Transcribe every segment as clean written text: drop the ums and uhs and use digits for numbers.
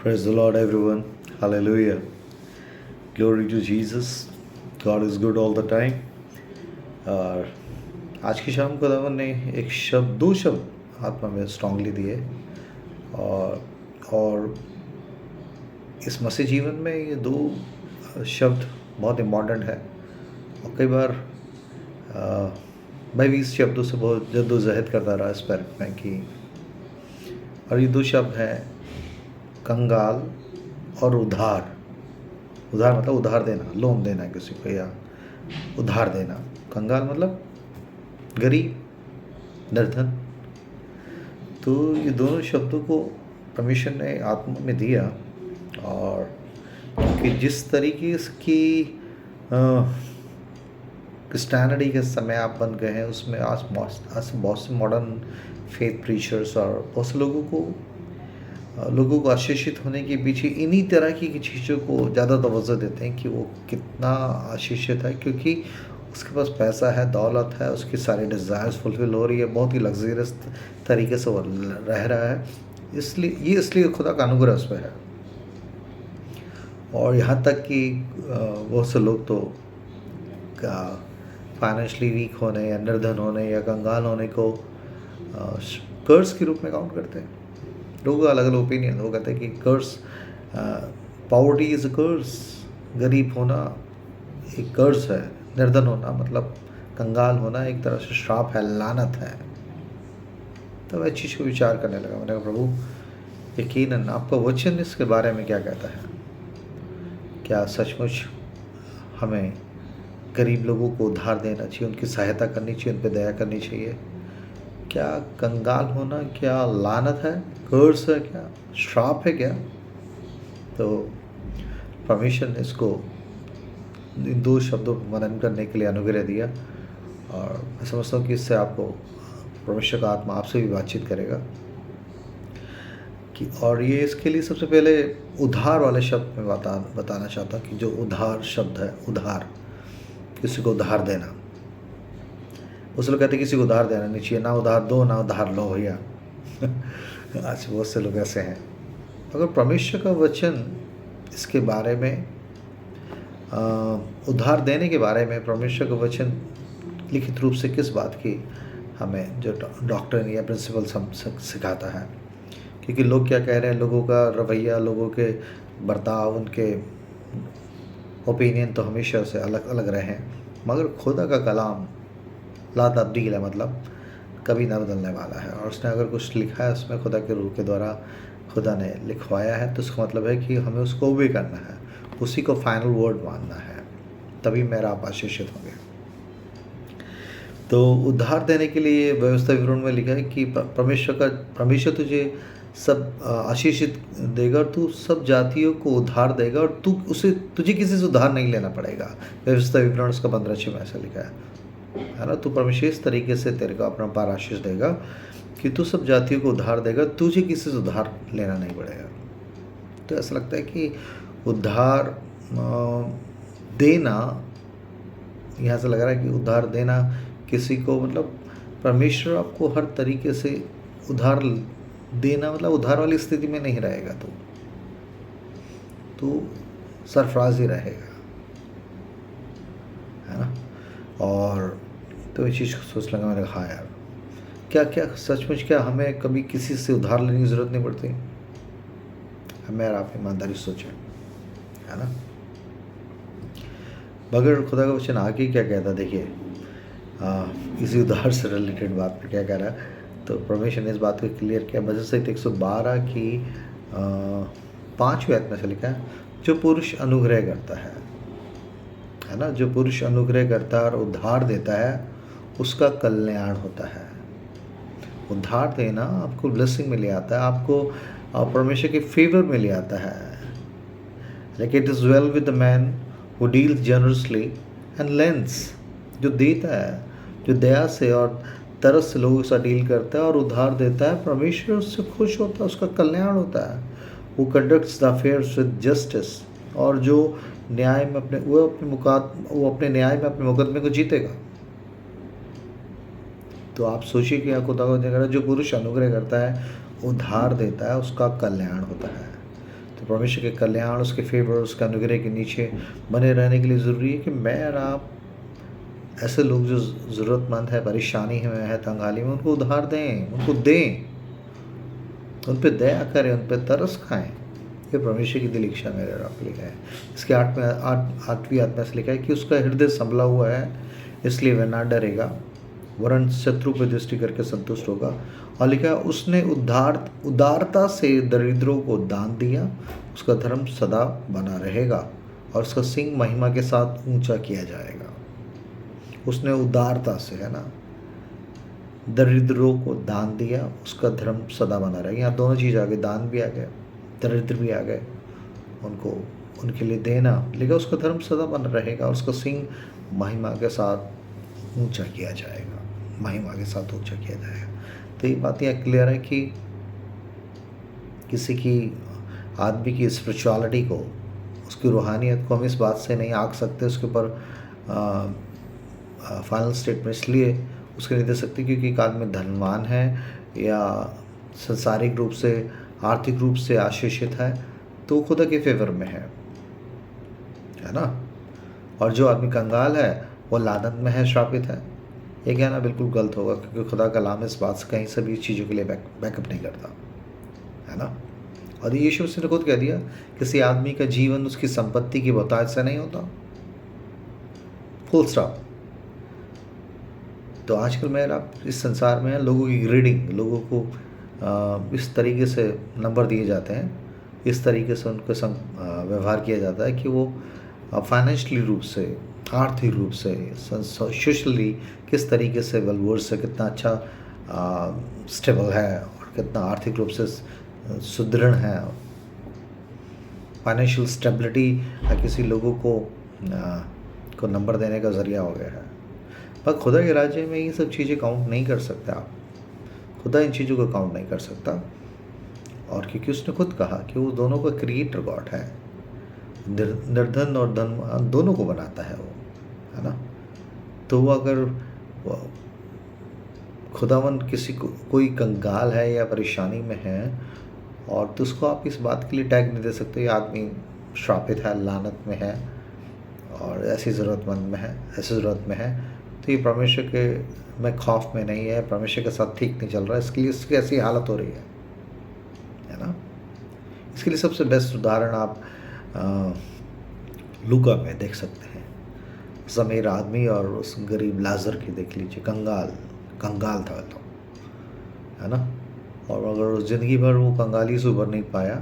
Praise the Lord, everyone. Hallelujah. Glory to Jesus. God is good all the time. और आज की शाम को खुदावन ने एक शब्द, दो शब्द आत्मा में स्ट्रांगली दिए और इस मसीह जीवन में ये दो शब्द बहुत इम्पॉर्टेंट है। और कई बार मैं भी इस शब्दों से बहुत जद्दोजहद करता रहा इस पर में कि, और ये दो शब्द हैं कंगाल और उधार। उधार मतलब उधार देना, लोन देना किसी को या उधार देना। कंगाल मतलब गरीब, निर्धन। तो ये दोनों शब्दों को परमेश्वर ने आत्मा में दिया, और कि जिस तरीके की क्रिस्टियनिटी के समय आप बन गए हैं, उसमें आज बहुत से मॉडर्न फेथ प्रीचर्स और बहुत से लोगों को आशीषित होने के पीछे इन्हीं तरह की चीज़ों को ज़्यादा तवज्जो देते हैं कि वो कितना आशीषित है, क्योंकि उसके पास पैसा है, दौलत है, उसकी सारी डिज़ायर्स फुलफ़िल हो रही है, बहुत ही लग्जरियस तरीके से वो रह रहा है। इसलिए खुदा का अनुग्रह उस पर है। और यहाँ तक कि बहुत से लोग तो फाइनेंशियली वीक होने या निर्धन होने या कंगाल होने को कर्ज के रूप में काउंट करते हैं। लोगों का अलग अलग ओपिनियन। वो कहते हैं कि कर्ज, पॉवर्टी इज़ अ कर्ज, गरीब होना एक कर्ज है, निर्धन होना मतलब कंगाल होना एक तरह से श्राप है, लानत है। तो मैं चीज़ को विचार करने लगा। मैंने कहा प्रभु, यकीनन आपका वचन इसके बारे में क्या कहता है? क्या सचमुच हमें गरीब लोगों को उधार देना चाहिए, उनकी सहायता करनी चाहिए, उन पर दया करनी चाहिए? क्या कंगाल होना क्या लानत है, कर्ज है, क्या श्राप है क्या? तो परमेश्वर ने इसको इन दो शब्दों पर मनन करने के लिए अनुग्रह दिया, और मैं समझता हूँ कि इससे आपको परमेश्वर का आत्मा आपसे भी बातचीत करेगा कि, और ये इसके लिए सबसे पहले उधार वाले शब्द में बताना चाहता हूँ कि जो उधार शब्द है, उधार, किसी को उधार देना। उस लोग कहते हैं किसी को उधार देना नहीं चाहिए, ना उधार दो ना उधार लो भैया। आज बहुत से लोग ऐसे हैं। अगर परमेश्वर का वचन इसके बारे में, उधार देने के बारे में परमेश्वर का वचन लिखित रूप से किस बात की हमें जो डॉक्ट्रिन या प्रिंसिपल सिखाता है, क्योंकि लोग क्या कह रहे हैं, लोगों का रवैया, लोगों के बर्ताव, उनके ओपिनियन तो हमेशा से अलग अलग रहे हैं, मगर खुदा का कलाम ला तब्दील है, मतलब कभी ना बदलने वाला है। और उसने अगर कुछ लिखा है उसमें खुदा के रूह के द्वारा खुदा ने लिखवाया है, तो उसका मतलब है कि हमें उसको ओबे करना है, उसी को फाइनल वर्ड मानना है, तभी मेरा आप आशीषित होंगे। तो उधार देने के लिए व्यवस्था विवरण में लिखा है कि परमेश्वर तुझे सब आशीषित देगा, और तू सब जातियों को उधार देगा, और तुझे किसी से उधार नहीं लेना पड़ेगा। व्यवस्था विवरण उसका 15 में ऐसा लिखा है ना। तो परमेश्वर इस तरीके से तेरे को अपना पार आशीष देगा कि तू सब जातियों को उधार देगा, तुझे किसी से उधार लेना नहीं पड़ेगा। तो ऐसा लगता है कि उधार देना, यहाँ से लग रहा है कि उधार देना किसी को, मतलब परमेश्वर आपको हर तरीके से उधार देना, मतलब उधार वाली स्थिति में नहीं रहेगा, तो सरफराज ही रहेगा, है ना। और तो ये चीज़ सोच लगा, मैंने कहा हाँ यार, क्या सचमुच क्या हमें कभी किसी से उधार लेने की ज़रूरत नहीं पड़ती? हमें यार आप ईमानदारी सोचें, है ना। मगर खुदा का वचन आगे क्या कहता, देखिए इसी उधार से रिलेटेड बात पे क्या कह रहा है। तो परमेश्वर ने इस बात को क्लियर किया। बजट 112 की 5वीं आयत में से लिखा है, जो पुरुष अनुग्रह करता है ना, जो पुरुष अनुग्रह करता है और उधार देता है, उसका कल्याण होता है। उधार देना आपको ब्लेसिंग में ले आता है, आपको परमेश्वर के फेवर में ले आता है। Like it is well with the man who deals generously and lends, जो देता है, जो दया से और तरस से लोगों के साथ डील करता है और उधार देता है, परमेश्वर उससे खुश होता है, उसका कल्याण होता है। वो conducts the affairs with justice, और जो न्याय में वो अपने न्याय में अपने मुकदमे को जीतेगा। तो आप सोचिए कि खुदा को जो पुरुष अनुग्रह करता है, उधार देता है, उसका कल्याण होता है। तो परमेश्वर के कल्याण, उसके फेवर, उसके अनुग्रह के नीचे बने रहने के लिए ज़रूरी है कि मैं और आप ऐसे लोग जो ज़रूरतमंद है, परेशानी में है, तंगाली में, उनको उधार दें, उनको दें, उन पे दया करें, उन पे तरस खाएं। ये परमेश्वर की दिल इच्छा मेरे और आपके लिए है। इसके 8वीं आत्मा से लिखा है कि उसका हृदय संभला हुआ है, इसलिए वह ना डरेगा, वरन शत्रु पर दृष्टि करके संतुष्ट होगा। और लिखा है उसने उदारता से दरिद्रों को दान दिया, उसका धर्म सदा बना रहेगा और उसका सिंह महिमा के साथ ऊंचा किया जाएगा। उसने उदारता से, है ना, दरिद्रों को दान दिया, उसका धर्म सदा बना रहेगा। यहाँ दोनों चीज़ आ गए, दान भी आ गए, दरिद्र भी आ गए, उनको उनके लिए देना, लेकिन उसका धर्म सदा बना रहेगा और उसका सिंह महिमा के साथ ऊंचा किया जाएगा, महिमा के साथ ऊंचा किया जाएगा। तो ये बात यहाँ क्लियर है कि किसी की आदमी की स्पिरिचुअलिटी को, उसकी रूहानियत को हम इस बात से नहीं आंक सकते, उसके ऊपर फाइनल स्टेटमेंट इसलिए उसके नहीं दे सकते क्योंकि एक आदमी धनवान है या संसारिक रूप से, आर्थिक रूप से आशीषित है, तो वो खुदा के फेवर में है ना। और जो आदमी कंगाल है वो लानत में है, श्रापित है। ये कहना बिल्कुल गलत होगा क्योंकि खुदा का कलाम इस बात से कहीं सभी चीज़ों के लिए बैकअप नहीं करता, है ना। और यीशु मसीह ने खुद कह दिया, किसी आदमी का जीवन उसकी संपत्ति की बहुतायत से नहीं होता, फुल स्टॉप। तो आजकल मेरा इस संसार में लोगों की ग्रेडिंग, लोगों को इस तरीके से नंबर दिए जाते हैं, इस तरीके से उनके संग व्यवहार किया जाता है कि वो फाइनेंशियली रूप से, आर्थिक रूप से, सोशली किस तरीके से वेलवर्स है, कितना अच्छा स्टेबल है और कितना आर्थिक रूप से सुदृढ़ है। फाइनेंशियल स्टेबिलिटी किसी लोगों को नंबर देने का ज़रिया हो गया है। पर खुदा के राज्य में ये सब चीज़ें काउंट नहीं कर सकते आप। खुदा इन चीज़ों को काउंट नहीं कर सकता, और क्योंकि उसने खुद कहा कि वो दोनों का क्रिएटर गॉड है, निर्धन और धनवान दोनों को बनाता है वो, है ना। तो वो अगर खुदावन किसी को, कोई कंगाल है या परेशानी में है, और तो उसको आप इस बात के लिए टैग नहीं दे सकते ये आदमी श्रापित है, लानत में है और ऐसी ज़रूरतमंद में है, ऐसी ज़रूरत में है, तो ये परमेश्वर के में खौफ में नहीं है, परमेश्वर के साथ ठीक नहीं चल रहा है, इसके लिए इसकी ऐसी हालत हो रही है ना। इसके लिए सबसे बेस्ट उदाहरण आप लूका में देख सकते हैं। ज़मीर आदमी और उस गरीब लाजर की देख लीजिए, कंगाल था तो, है ना। और अगर ज़िंदगी भर वो कंगाली से उभर नहीं पाया,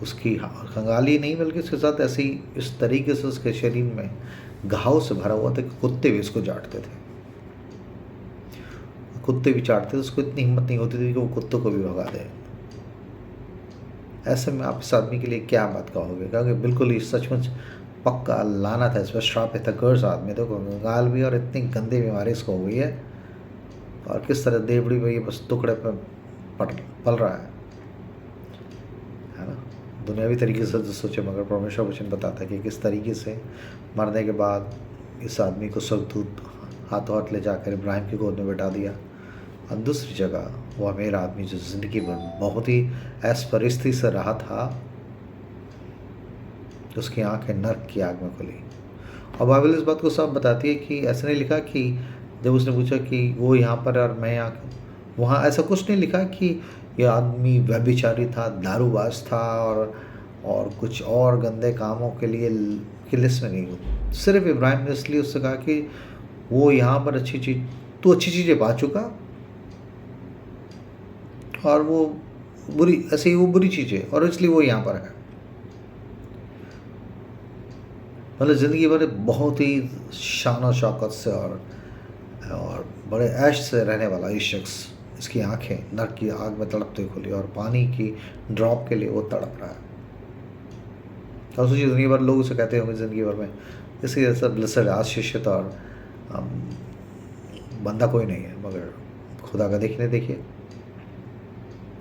उसकी कंगाली नहीं बल्कि उसके साथ ऐसी इस तरीके से उसके शरीर में घाव से भरा हुआ था कि कुत्ते भी उसको चाटते थे, कुत्ते भी चाटते थे, उसको इतनी हिम्मत नहीं होती थी कि वो कुत्तों को भी भगा दे। ऐसे में आप इस आदमी के लिए क्या बात कहोगे, क्योंकि बिल्कुल ही सचमुच पक्का लाना था, इस पर श्राप है, कर्ज आदमी तो कंगाल भी, और इतनी गंदी बीमारी इसको हो गई है, और किस तरह देवड़ी में ये बस टुकड़े पर पल रहा है ना। दुनियावी तरीके से तो सोचे, मगर परमेश्वर वचन बताता है कि किस तरीके से मरने के बाद इस आदमी को स्वर्गदूत हाथों हाथ ले जाकर इब्राहिम की गोद में बैठा दिया। और दूसरी जगह वो अमीर आदमी जो ज़िंदगी भर बहुत ही ऐस परिस्थिति से रहा था, उसकी आंखें नर्क की आग में खुली। और बाइबल इस बात को साफ बताती है कि ऐसा नहीं लिखा कि जब उसने पूछा कि वो यहाँ पर और मैं यहाँ, वहाँ ऐसा कुछ नहीं लिखा कि ये आदमी व्यभिचारी था, दारूबाज था और कुछ और गंदे कामों के लिए की लिस्ट में नहीं। सिर्फ इब्राहिम ने इसलिए उससे कहा कि वो यहाँ पर अच्छी चीज़ें पा चुका, और वो बुरी चीज़ें, और इसलिए वो यहाँ पर है। मतलब ज़िंदगी भर बहुत ही शान और शौकत से और बड़े ऐश से रहने वाला ये शख्स, इसकी आंखें नर्क की आग में तड़पते खुली, और पानी की ड्रॉप के लिए वो तड़प रहा है। और सोचिए ज़िंदगी भर लोग उसे कहते होंगे ज़िंदगी भर में इसकी जैसा ब्लेसड, आशीषित और बंदा कोई नहीं है, मगर खुदा का देखिए।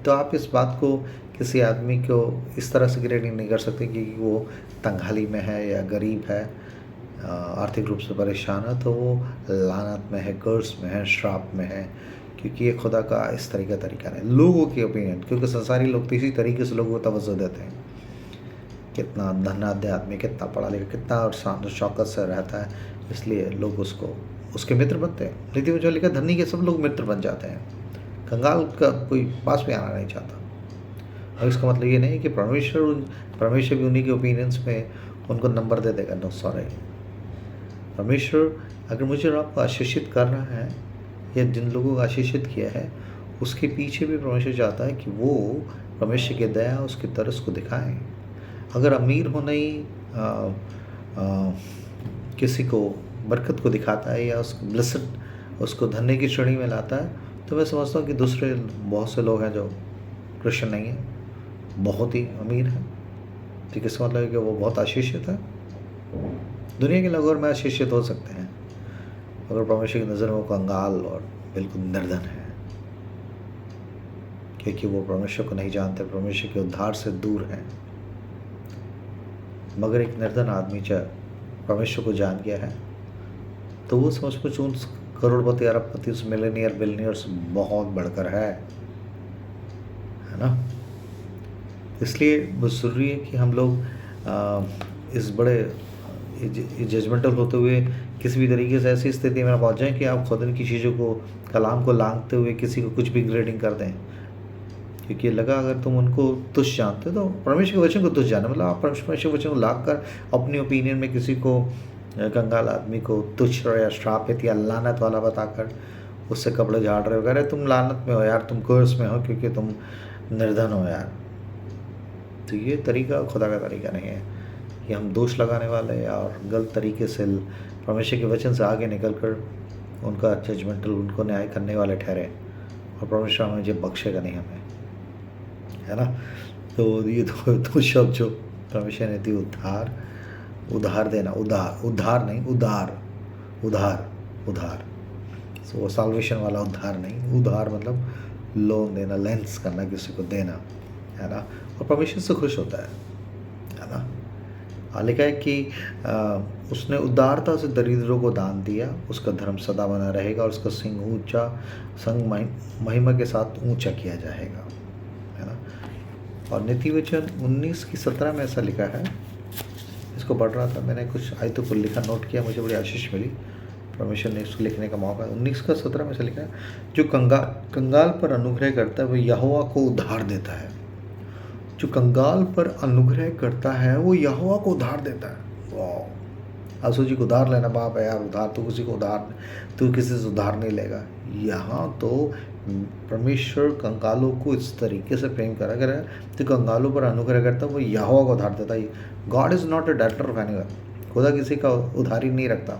तो आप इस बात को किसी आदमी को इस तरह से ग्रेडिंग नहीं कर सकते कि वो तंगहाली में है या गरीब है, आर्थिक रूप से परेशान है, तो वो लानत में है, कर्स में है, श्राप में है, क्योंकि ये खुदा का इस तरीका नहीं। लोगों की ओपिनियन, क्योंकि संसारी लोग तो इसी तरीके से लोगों को तवज्जो देते हैं, कितना धनाढ्य आदमी, कितना पढ़ा लिखा, कितना और शान शौकत से रहता है, इसलिए लोग उसको उसके मित्र बनते हैं। नीति में जो लिखा, धनी के सब लोग मित्र बन जाते हैं, कंगाल का कोई पास भी आना नहीं चाहता। और इसका मतलब ये नहीं कि परमेश्वर भी उन्हीं के ओपिनियंस में उनको नंबर दे देगा। नो सॉरी, परमेश्वर अगर मुझे और आपको आशीषित कर रहा है या जिन लोगों को आशीषित किया है, उसके पीछे भी परमेश्वर चाहता है कि वो परमेश्वर की दया, उसकी तरस को दिखाएं। अगर अमीर होना ही किसी को बरकत को दिखाता है या उसको ब्लेसड, उसको धन्य की श्रेणी में लाता है, तो मैं समझता हूँ कि दूसरे बहुत से लोग हैं जो क्रिश्चियन नहीं हैं, बहुत ही अमीर हैं, ठीक है, इसका मतलब है कि वो बहुत आशीषित है। दुनिया के लोग और मैं आशीषित हो सकते हैं, अगर परमेश्वर की नज़र में वो कंगाल और बिल्कुल निर्धन है, क्योंकि वो परमेश्वर को नहीं जानते, परमेश्वर के उद्धार से दूर हैं। मगर एक निर्धन आदमी जब परमेश्वर को जान गया है, तो वो समझ कुछ उन करोड़पति, अरबपति, उस मिलेनियर, बिलियनियर से बहुत बढ़कर है ना। इसलिए वो ज़रूरी है कि हम लोग इस बड़े जजमेंटल होते हुए किसी भी तरीके से ऐसी स्थिति में पहुंच जाएं कि आप खुदा की चीज़ों को, कलाम को लांघते हुए किसी को कुछ भी ग्रेडिंग कर दें, क्योंकि लगा अगर तुम उनको तुच्छ जानते तो परमेश्वर के वचन को तुच्छ जाना, मतलब आप परमेश्वर के वचन को लाग कर अपनी ओपिनियन में किसी को, कंगाल आदमी को तुच्छ या श्रापित या लानत वाला बताकर उससे कपड़े झाड़ रहे हो, कह रहे तुम लानत में हो यार, तुम कर्स में हो क्योंकि तुम निर्धन हो यार। तो ये तरीका खुदा का तरीका नहीं है कि हम दोष लगाने वाले और गलत तरीके से परमेश्वर के वचन से आगे निकल कर उनका जजमेंटल, उनको न्याय करने वाले ठहरे, और परमेश्वर हमें जो बख्शेगा नहीं हमें, है ना। तो ये दो शब्द जो परमेश्वर ने दी, उधार देना, उधार नहीं, उधार। सो वो साल्वेशन वाला उधार नहीं, उधार मतलब लोन देना, लेंस करना, किसी को देना, है ना। और परमेश्वर से खुश होता है ना। लिखा है कि उसने उदारता से दरिद्रों को दान दिया, उसका धर्म सदा बना रहेगा और उसका संग महिमा के साथ ऊंचा किया जाएगा, है ना। और नीति वचन 19:17 में ऐसा लिखा है, इसको पढ़ रहा था मैंने, कुछ आयतों को लिखा, नोट किया, मुझे बड़ी आशीष मिली, परमेश्वर ने इसको लिखने का मौका। 19:17 में ऐसा लिखा है, जो कंगाल पर अनुग्रह करता है वो यहोवा को उधार देता है। जो कंगाल पर अनुग्रह करता है वो यहोवा को उधार देता है। वाह, आंसू जी को उधार लेना बाप है यार, उधार तो किसी को उधार, तू किसी से उधार नहीं लेगा। यहाँ तो परमेश्वर कंगालों को इस तरीके से प्रेम करा कर, तो कंगालों पर अनुग्रह करता है वो यहोवा को उधार देता है। God is not a debtor of anyone, खुदा किसी का उधारी नहीं रखता।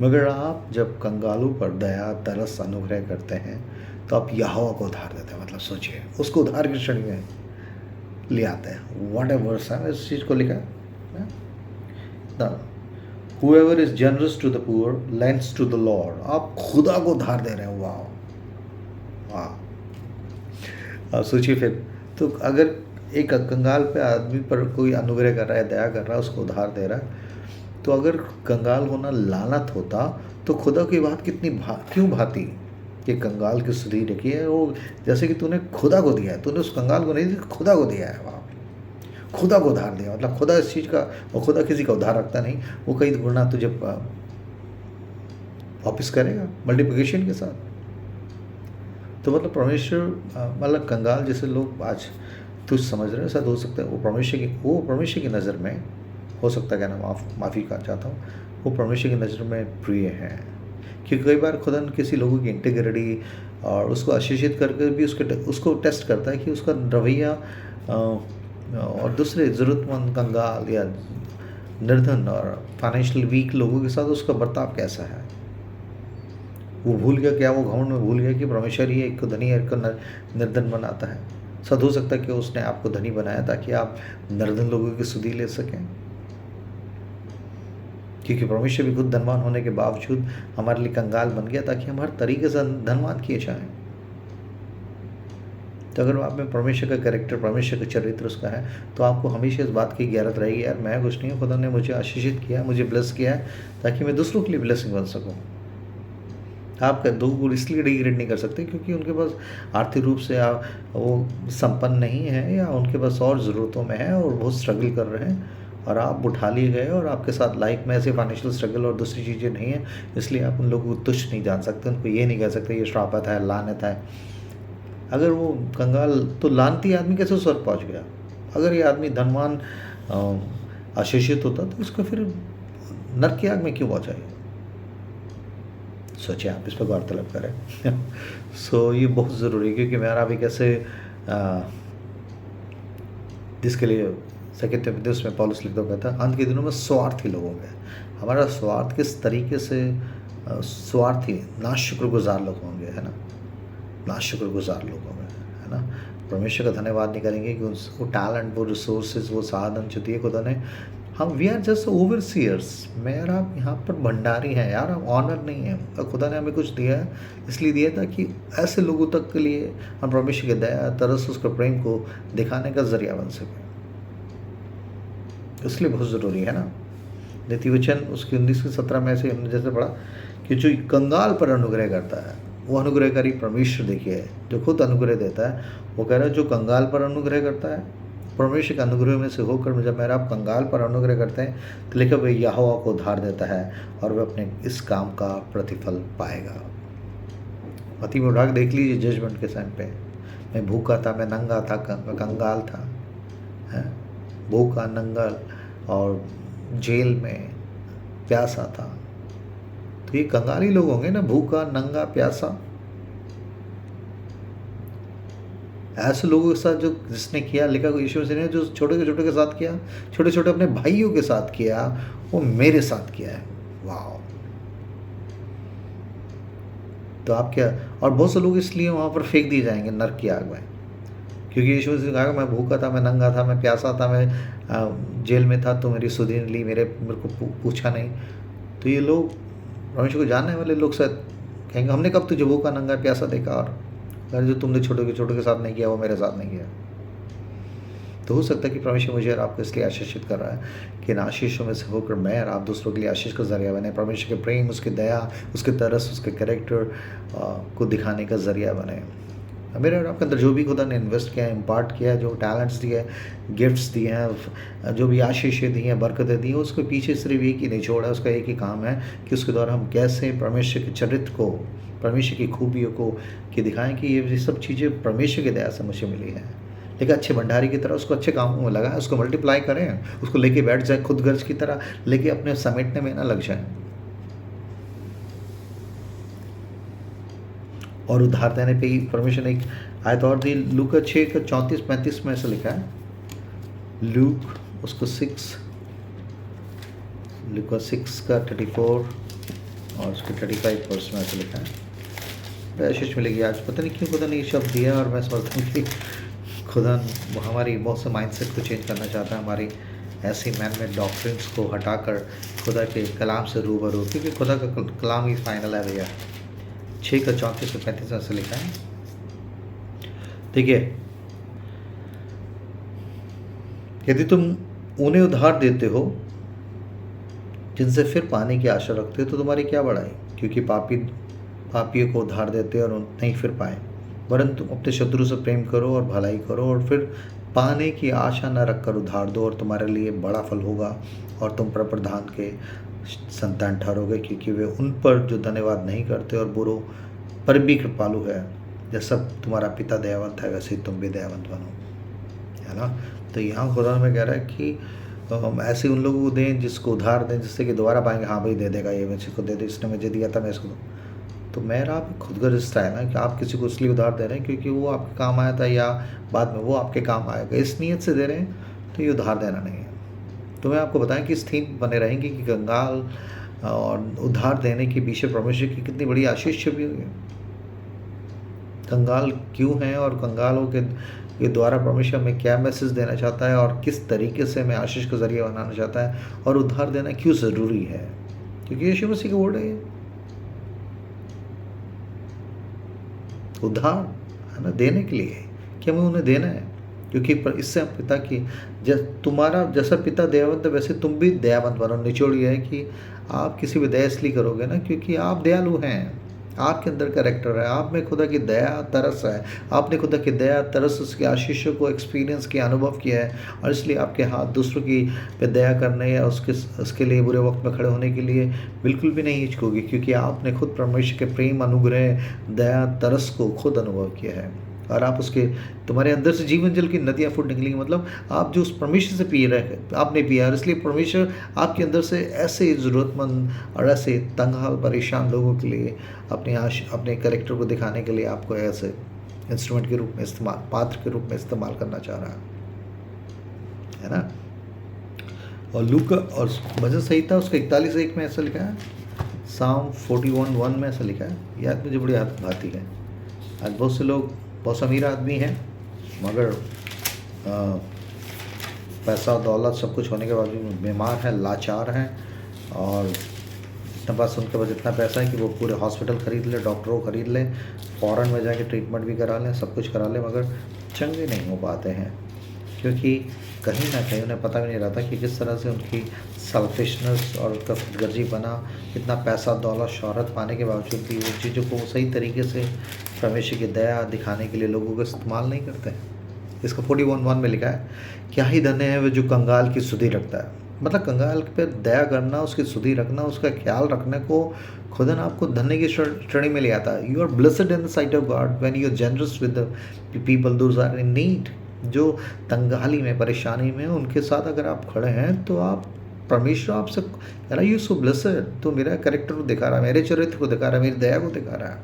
मगर आप जब कंगालों पर दया, तरस, अनुग्रह करते हैं तो आप यहोवा को उधार देते हैं। मतलब सोचिए, उसको उधार की श्रेणी में ले आते हैं। व्हाट ए वर्स है, इस चीज़ को लिखा है, whoever is generous to the poor lends to the Lord। आप खुदा को उधार दे रहे हैं। वाह वाह। सोचिए फिर, तो अगर एक कंगाल पे आदमी पर कोई अनुग्रह कर रहा है, दया कर रहा है, उसको उधार दे रहा है, तो अगर कंगाल होना लानत होता तो खुदा की बात कितनी क्यों भाती कि कंगाल की स्तुति रखी है। वो जैसे कि तूने खुदा को दिया है, तूने उस कंगाल को नहीं दिया, खुदा को दिया है। वाह, खुदा को उधार दिया, मतलब खुदा इस चीज़ का, और खुदा किसी का उधार रखता नहीं, वो कई गुना तुझे वापस करेगा मल्टीप्लिकेशन के साथ। तो मतलब परमेश्वर, मतलब कंगाल जैसे लोग आज तुझ समझ रहे हो, शायद हो सकता है वो परमेश्वर की नज़र में हो सकता है, कहना माफ़ी का चाहता हूँ, वो परमेश्वर की नज़र में प्रिय है। क्योंकि कई बार खुदा किसी लोगों की इंटीग्रिटी और उसको आशीषित करके भी उसको टेस्ट करता है कि उसका रवैया और दूसरे ज़रूरतमंद कंगाल या निर्धन और फाइनेंशियल वीक लोगों के साथ उसका बर्ताव कैसा है। वो भूल गया क्या, वो घमंड में भूल गया कि परमेश्वर ही एक को धनी एक को निर्धन बनाता है। सद हो सकता है कि उसने आपको धनी बनाया ताकि आप निर्धन लोगों की सुधि ले सकें, क्योंकि परमेश्वर भी खुद धनवान होने के बावजूद हमारे लिए कंगाल बन गया ताकि हम हर तरीके से धनवान किए जाएं। तो अगर आप में परमेश्वर का कैरेक्टर, परमेश्वर का चरित्र उसका है, तो आपको हमेशा इस बात की गैरत रहेगी, यार मैं कुछ नहीं हूँ, खुदा ने मुझे आशीषित किया, मुझे ब्लेस किया है ताकि मैं दूसरों के लिए ब्लेसिंग बन सकूँ। आप दो को इसलिए डिग्रेड नहीं कर सकते क्योंकि उनके पास आर्थिक रूप से वो संपन्न नहीं है, या उनके पास और ज़रूरतों में है और बहुत स्ट्रगल कर रहे हैं, और आप उठा लिए गए और आपके साथ लाइफ में ऐसे फाइनेंशियल स्ट्रगल और दूसरी चीज़ें नहीं है, इसलिए आप उन लोगों को तुच्छ नहीं जान सकते, उनको ये नहीं कह सकते ये श्रापत है, लानत है। अगर वो कंगाल, तो लानती आदमी कैसे स्वर्ग पहुंच गया? अगर ये आदमी धनवान आशीषित होता तो इसको फिर नरक की आग में क्यों पहुंचाए? सोचिए, आप इस पर वार्तालाप करें। सो ये बहुत ज़रूरी है, क्योंकि मेरा भी कैसे जिसके लिए सेकंड तिमुथियुस में पौलुस लिखता कहता है अंत के दिनों में स्वार्थी लोग होंगे। हमारा स्वार्थ किस तरीके से स्वार्थी नाशुक्रगुजार लोग होंगे, है ना, नाशुक्रगुजार लोग होंगे, है ना। परमेश्वर का धन्यवाद नहीं करेंगे कि वो टैलेंट, वो रिसोर्सेज, वो साधन जो दिए खुदा ने, हम वी आर जस्ट ओवरसीयर्स। मैं और आप यहाँ पर भंडारी हैं यार, हम ऑनर नहीं है। और खुदा ने हमें कुछ दिया है, इसलिए दिया था कि ऐसे लोगों तक के लिए हम परमेश्वर की दया, तरस, उसके प्रेम को दिखाने का जरिया बन सके, इसलिए बहुत ज़रूरी है ना। नीति वचन उसकी 19-17 में ऐसे हमने जैसे पढ़ा कि जो कंगाल पर अनुग्रह करता है वो अनुग्रहकारी परमेश्वर देखिए, जो खुद अनुग्रह देता है। वो कह रहा है जो कंगाल पर अनुग्रह करता है, परमेश्वर के अनुग्रह में से होकर जब मेरा आप कंगाल पर अनुग्रह करते हैं तो लिखा वह यहोवा को उद्धार देता है और वह अपने इस काम का प्रतिफल पाएगा। मत्ती में उठा के देख लीजिए, जजमेंट के टाइम पे मैं भूखा था, मैं नंगा था, कंगाल था, है, भूखा, नंगल और जेल में प्यासा था। तो ये कंगाली लोग होंगे ना, भूखा, नंगा, प्यासा। ऐसे लोगों के साथ जो जिसने किया, लिखा यीशु मसीह ने जो छोटे के साथ किया, छोटे छोटे अपने भाइयों के साथ किया, वो मेरे साथ किया है। वाह। तो आप क्या, और बहुत से लोग इसलिए वहाँ पर फेंक दिए जाएंगे नरक की आग में, क्योंकि यीशु मसीह ने कहा मैं भूखा था, मैं नंगा था, मैं प्यासा था, मैं जेल में था, तो मेरी सुधि नहीं ली, मेरे को पूछा नहीं। तो ये लोग, परमेश्वर को जानने वाले लोग शायद कहेंगे हमने कब तुझे भूखा, नंगा, प्यासा देखा, और जो तुमने छोटे के साथ नहीं किया वो मेरे साथ नहीं किया। तो हो सकता है कि परमेश्वर मुझे और आपको इसलिए आशीषित कर रहा है कि इन आशीषों में से होकर मैं और आप दूसरों के लिए आशीष का जरिया बने, परमेश्वर के प्रेम, उसकी दया, उसके तरस, उसके कैरेक्टर को दिखाने का जरिया बने। मेरे और आपके अंदर जो भी खुदा ने इन्वेस्ट किया है, इम्पार्ट किया है, जो टैलेंट्स दिए हैं, गिफ्ट्स दिए हैं, जो भी आशीषें दी हैं, बरकतें दी हैं, उसके पीछे सिर्फ एक ही निचोड़ है, उसका एक ही काम है कि उसके द्वारा हम कैसे परमेश्वर के चरित्र को, परमेश्वर की खूबियों को कि दिखाएं कि ये सब चीज़ें परमेश्वर की दया से मुझे मिली हैं। लेकिन अच्छे भंडारी की तरह उसको अच्छे कामों में लगाएं, उसको मल्टीप्लाई करें, उसको लेके बैठ जाए खुद गर्ज की तरह, लेके अपने समेटने में ना लग जाए। और उधार देने पे ही परमेश्वर ने एक आयत और दी, लूक 6:34-35 में ऐसा लिखा है, लूक उसको 6 का 34 और उसके 35 वर्ष में ऐसा लिखा है। आशीष मिलेगी आज, पता नहीं क्यों खुदा ने ये शब्द दिया, और मैं सोचता हूँ कि खुदा हमारी बहुत से माइंडसेट को चेंज करना चाहता है, हमारी ऐसी मैन मेड डॉक्ट्रिन्स को हटाकर खुदा के कलाम से रूबरू, क्योंकि खुदा का कलाम ही फाइनल है भैया। 6:34-35 में ऐसा लिखा है, देखिए, यदि तुम उन्हें उधार देते हो जिनसे फिर पाने की आशा रखते हो तो तुम्हारी क्या बढ़ाई, क्योंकि पापियों को उधार देते और नहीं फिर पाए, वरन तुम अपने शत्रु से प्रेम करो और भलाई करो और फिर पाने की आशा न रखकर उधार दो, और तुम्हारे लिए बड़ा फल होगा और तुम प्रधान के संतान ठहरोगे, क्योंकि वे उन पर जो धन्यवाद नहीं करते और बुरों पर भी कृपालु है। जैसा तुम्हारा पिता दयावंत है वैसे ही तुम भी दयावंत बनो, है ना। तो यहाँ खुदा में कह रहा है कि हम ऐसे उन लोगों को दें जिसको उधार दें, जिससे कि दोबारा पाएंगे, हाँ भाई दे देगा, ये मैं इसको दे दे, इसने मुझे दिया था मैं इसको। तो मेरा आप खुद का रिश्ता है ना कि आप किसी को इसलिए उधार दे रहे हैं क्योंकि वो आपके काम आया था या बाद में वो आपके काम आएगा, इस नीयत से दे रहे हैं, तो ये उधार देना नहीं है। तो मैं आपको बताएं कि इस थीम बने रहेंगे कि कंगाल और उधार देने के पीछे परमेश्वर की कितनी बड़ी आशीष छुपी हुई है। कंगाल क्यों हैं और कंगालों के द्वारा परमेश्वर में क्या मैसेज देना चाहता है और किस तरीके से हमें आशीष का जरिया बनाना चाहता है, और उधार देना क्यों ज़रूरी है, क्योंकि यीशु मसीह का वर्ड है ये उधार, है ना, देने के लिए कि हमें उन्हें देना है, क्योंकि इससे हम पिता की तुम्हारा जैसा पिता दयावंत है वैसे तुम भी दयावंत बनो। निचोड़ ये है कि आप किसी भी दया इसलिए करोगे ना क्योंकि आप दयालु हैं, आपके अंदर कैरेक्टर है, आप में खुदा की दया तरस है, आपने खुदा की दया तरस उसकी आशीषों को एक्सपीरियंस किया, अनुभव किया है, और इसलिए आपके हाथ दूसरों की पे दया करने या उसके लिए बुरे वक्त में खड़े होने के लिए बिल्कुल भी नहीं हिचकोगे, क्योंकि आपने खुद परमेश्वर के प्रेम, अनुग्रह, दया, तरस को खुद अनुभव किया है। और आप उसके तुम्हारे अंदर से जीवन जल की नदियाँ फूट निकलेंगी, मतलब आप जो उस परमेश्वर से पी रहे आपने पिया, और इसलिए परमेश्वर आपके अंदर से ऐसे ज़रूरतमंद और ऐसे तंगहाल परेशान लोगों के लिए अपने कैरेक्टर को दिखाने के लिए आपको ऐसे इंस्ट्रूमेंट के रूप में इस्तेमाल, पात्र के रूप में इस्तेमाल करना चाह रहा है ना। और लूका और भजन संहिता उसका 41:1 में ऐसा लिखा है, साम 41:1 में ऐसा लिखा है, याद मुझे बड़ी आदत भाती है। आज बहुत से लोग बहुत अमीर आदमी हैं, मगर पैसा दौलत सब कुछ होने के बावजूद बीमार हैं, लाचार हैं, और इतना पास उनके पास इतना पैसा है कि वो पूरे हॉस्पिटल ख़रीद लें, डॉक्टरों को ख़रीद लें, फ़ॉरेन में जाके ट्रीटमेंट भी करा लें, सब कुछ करा लें, मगर चंगे नहीं हो पाते हैं, क्योंकि कहीं ना कहीं उन्हें पता भी नहीं रहता कि किस तरह से उनकी सेल्फिशनेस और उनका खुदगर्जी बना, इतना पैसा दौलत शोहरत पाने के बावजूद भी उन चीज़ों को सही तरीके से परमेश्वर की दया दिखाने के लिए लोगों को इस्तेमाल नहीं करते हैं। इसका 41:1 में लिखा है, क्या ही धन्य है वह जो कंगाल की सुधि रखता है। मतलब कंगाल पे दया करना, उसकी सुधि रखना, उसका ख्याल रखने को खुदा ना आपको धन्य की श्रेणी में ले आता है। You are blessed in the sight of God when you are generous with the people those are in need. जो तंगहाली में, परेशानी में, उनके साथ अगर आप खड़े हैं तो आप परमेश्वर आपसे कह रहा है, यू सो ब्लेसड, तो मेरा कैरेक्टर को दिखा रहा है, मेरे चरित्र को दिखा रहा है, मेरी दया को दिखा रहा है,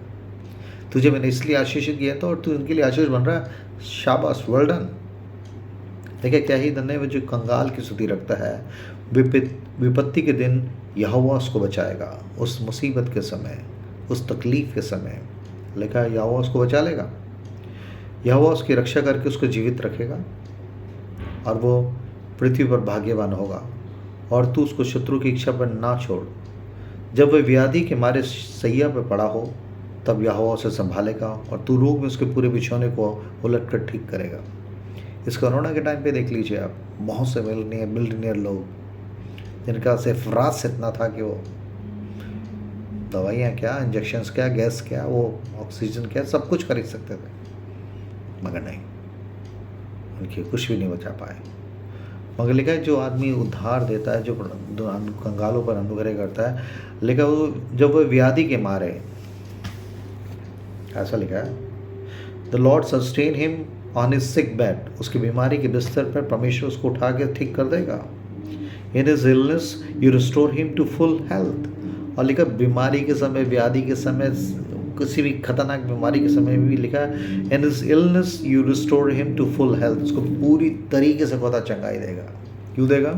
तुझे मैंने इसलिए आशीषित किया था और तू उनके लिए आशीष बन रहा है, शाबाश, वेल डन। देखिए क्या ही धन्य है जो कंगाल की सुधि रखता है, विपत्ति के दिन यहोवा उसको बचाएगा, उस मुसीबत के समय, उस तकलीफ के समय लिखा है यहोवा उसको बचा लेगा, यहोवा उसकी रक्षा करके उसको जीवित रखेगा, और वो पृथ्वी पर भाग्यवान होगा, और तू उसको शत्रु की इच्छा पर ना छोड़। जब वह व्याधि के मारे सैया पर पड़ा हो तब यहोवा उसे संभालेगा, और तू रोग में उसके पूरे बिछौने को उलट कर ठीक करेगा। इस कोरोना के टाइम पे देख लीजिए आप, बहुत से मिलनियर लोग जिनका सिर्फ रास इतना था कि वो दवाइयाँ क्या, इंजेक्शन्स क्या, गैस क्या, वो ऑक्सीजन क्या, सब कुछ खरीद सकते थे, मगर नहीं, उनकी कुछ भी नहीं बचा पाए। मगर लिखा है जो आदमी उद्धार देता है, जो कंगालों पर अनुग्रह करता है, लिखा वो जब वह व्याधि के मारे, ऐसा लिखा है, the Lord sustain him on his sick bed, उसकी बीमारी के बिस्तर पर परमेश्वर उसको उठा के ठीक कर देगा। In his illness you restore him to full health, और लिखा बीमारी के समय, व्याधि के समय, किसी भी खतरनाक बीमारी के समय भी लिखा है, in his illness you restore him to full health, उसको पूरी तरीके से खुदा चंगाई देगा। क्यों देगा?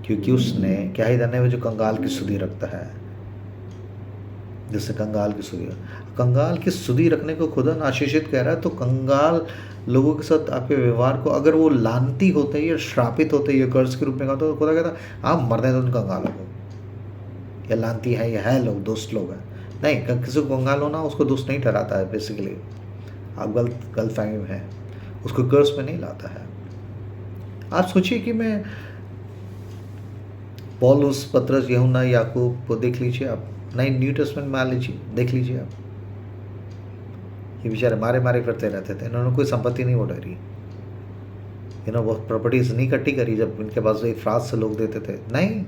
क्योंकि उसने क्या ही धन्य है जो कंगाल की सुधि रखता है। जैसे कंगाल की सुधि रखने को खुदा आशीषित कह रहा है, तो कंगाल लोगों के साथ आपके व्यवहार को अगर वो लानती होते या श्रापित होते या कर्ज के रूप में कहते तो खुदा कहता आप मरने दो उन कंगालों को, या लानती है या है लोग दोस्त लोग हैं, नहीं, किसी को कंगाल होना उसको दोस्त नहीं ठहराता है। बेसिकली आप गलत फहमी में है, उसको कर्ज में नहीं लाता है। आप सोचिए कि मैं पौलुस, पतरस, यूहन्ना, याकूब को देख लीजिए आप, नई न्यू टेस्टमेंट में आ लीजिए, देख लीजिए आप, ये बेचारे मारे करते रहते थे, इन्होंने कोई संपत्ति नहीं उठाई, बहुत प्रॉपर्टीज नहीं इकट्ठी करी जब इनके पास एक फ्राज से लोग देते थे, नहीं,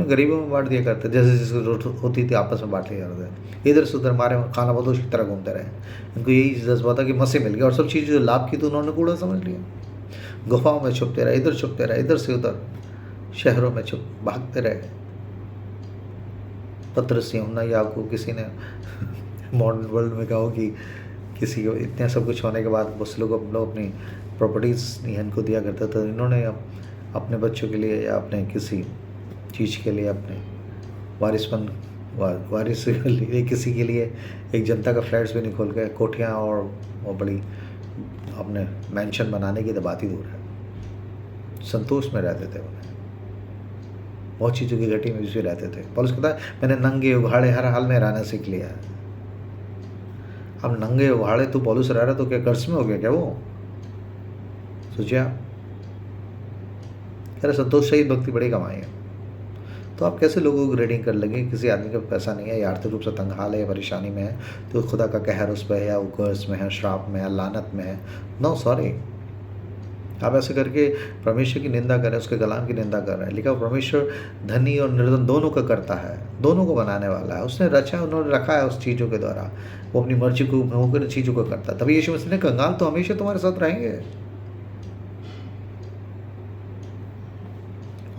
गरीबों में बांट दिया करते, जैसे जैसे जरूरत होती थी आपस में बांट लिया करते, इधर से उधर मारे खाना बदोश की तरह घूमते रहे। इनको यही जज्बा था कि मसे मिल गया, और सब चीज़ जो लाभ की तो उन्होंने कूड़ा समझ लिया। गुफाओं में छुपते रहे, इधर छुपते रहे, इधर से उधर शहरों में भागते रहे। पतरस, यूहन्ना, याकूब, किसी ने मॉडर्न वर्ल्ड में कहो कि किसी को इतने सब कुछ होने के बाद बहुत लोग अपनी प्रॉपर्टीज़ इनको दिया करते थे, इन्होंने अपने बच्चों के लिए या अपने किसी चीज़ के लिए, अपने वारिस के लिए, किसी के लिए एक जनता का फ्लैट्स भी नहीं खोल के कोठियाँ और वो बड़ी अपने मेंशन बनाने की तो बात ही दूर है, संतोष में रहते थे। उन्हें बहुत चीज़ों की घटी में भी रहते थे। पौलुस कहता है मैंने नंगे उघाड़े हर हाल में रहना सीख लिया है। अब नंगे उघाड़े तो पौलुस रह रहा तो क्या कर्ज में हो गया क्या वो? सोचिए आप, कह रहे संतोष सही भक्ति बड़ी कमाई है। तो आप कैसे लोगों को ग्रेडिंग कर लेंगे? किसी आदमी का पैसा नहीं है या आर्थिक रूप से तंगहाल है या परेशानी में है तो खुदा का कहर उस पर है या वो कर्ज में है, श्राप में है, लानत में है। नो सॉरी, आप ऐसे करके परमेश्वर की निंदा कर रहे हैं, उसके कलाम की निंदा कर रहे हैं। लिखा परमेश्वर धनी और निर्धन दोनों का करता है, दोनों को बनाने वाला है। उसने रचा, उन्होंने रखा है उस चीज़ों के द्वारा, वो अपनी मर्जी को होकर चीज़ों को करता है। तभी यीशु मसीह ने कंगाल तो हमेशा तुम्हारे साथ रहेंगे,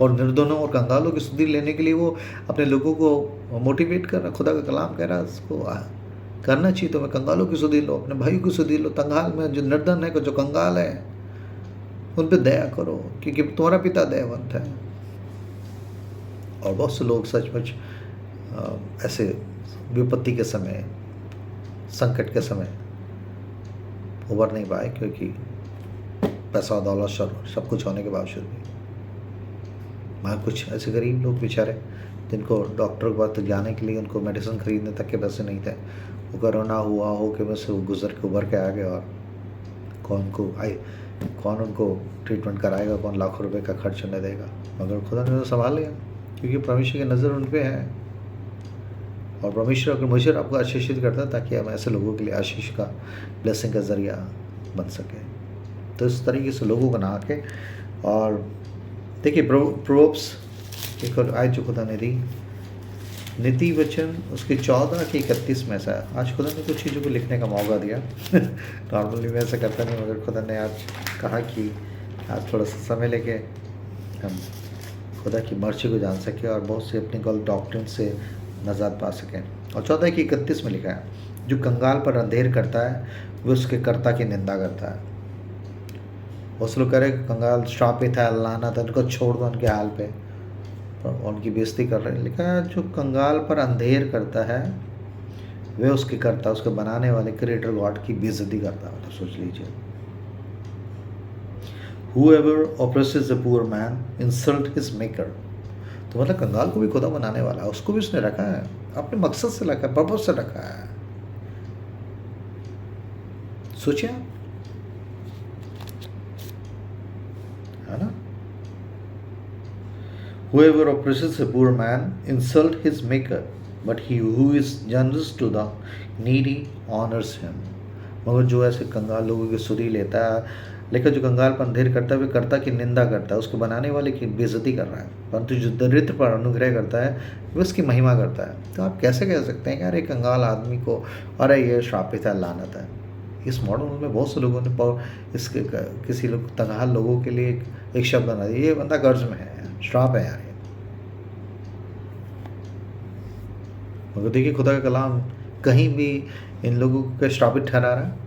और निर्धनों और कंगालों की सुधि लेने के लिए वो अपने लोगों को मोटिवेट कर रहा है। खुदा का कलाम कह रहा है उसको करना चाहिए। तुम्हें कंगालों की सुधि लो, अपने भाई की सुधि लो, तंगाल में जो निर्धन है, जो कंगाल है, उन पे दया करो, क्योंकि तुम्हारा पिता दयावंत है। और बहुत से लोग सचमुच ऐसे विपत्ति के समय, संकट के समय उबर नहीं पाए, क्योंकि पैसा दौलत सब कुछ होने के बावजूद भी। मगर कुछ ऐसे गरीब लोग बेचारे जिनको डॉक्टर के पास जाने के लिए, उनको मेडिसिन खरीदने तक के पैसे नहीं थे, वो कोरोना हुआ हो कि बस वो गुजर के उभर के आ गए, और कौन उनको ट्रीटमेंट कराएगा, कौन लाखों रुपए का खर्च उन्हें देगा। मगर खुदा ने तो संभाल लिया, क्योंकि परमेश्वर की नज़र उन पे है। और परमेश्वर अगर मुझे आपको आशीषित करता है ताकि हम ऐसे लोगों के लिए आशीष का, ब्लेसिंग का ज़रिया बन सके। तो इस तरीके से लोगों को ना आके, और देखिए प्रोवर्ब्स एक और आयत जो खुदा ने दी, नीति वचन उसके 14 के 31 में ऐसा। आज खुदा ने कुछ चीज़ों को लिखने का मौका दिया। नॉर्मली मैं ऐसा करता नहीं, मगर खुदा ने आज कहा कि आज थोड़ा सा समय लेके हम खुदा की मर्जी को जान सकें और बहुत से अपनी गलत डॉक्ट्रिन से नजात पा सकें। और 14 के 31 में लिखा है, जो कंगाल पर अंधेर करता है वह उसके कर्ता की निंदा करता है। उस लोग कह रहे कंगाल श्रापित है, लानत है, उनको छोड़ दो उनके हाल पे, उनकी बेइज्जती कर रहे हैं। लिखा है जो कंगाल पर अंधेर करता है वे उसके करता, उसके बनाने वाले क्रिएटर गॉड की बेइज्जती करता है। तो सोच लीजिए, whoever oppresses the poor man insult his maker। तो मतलब कंगाल को भी खुदा बनाने वाला है, उसको भी उसने रखा है, अपने मकसद से रखा है, पर्पस से रखा है। सोचिए आप, है ना? Whoever oppresses a poor man insult his maker, but he who is generous to the needy honors him। मगर जो ऐसे कंगाल लोगों की सुधि लेता है, लेकिन जो कंगाल पर अंधेर करता है वे कर्ता की निंदा करता है, उसको बनाने वाले की बेइज्जती कर रहा है। परंतु जो दरिद्र पर अनुग्रह करता है वे उसकी महिमा करता है। तो आप कैसे कह सकते हैं कि अरे कंगाल आदमी को अरे ये श्रापित है, लानत है? इस मॉडर्न में बहुत से लोगों ने इसके किसी लोग तंगाल लोगों के लिए एक शब्द बना दिया, ये बंदा कर्ज में है, श्राप है यार। मगर देखिए खुदा का कलाम कहीं भी इन लोगों को श्रापित ठहरा रहा है,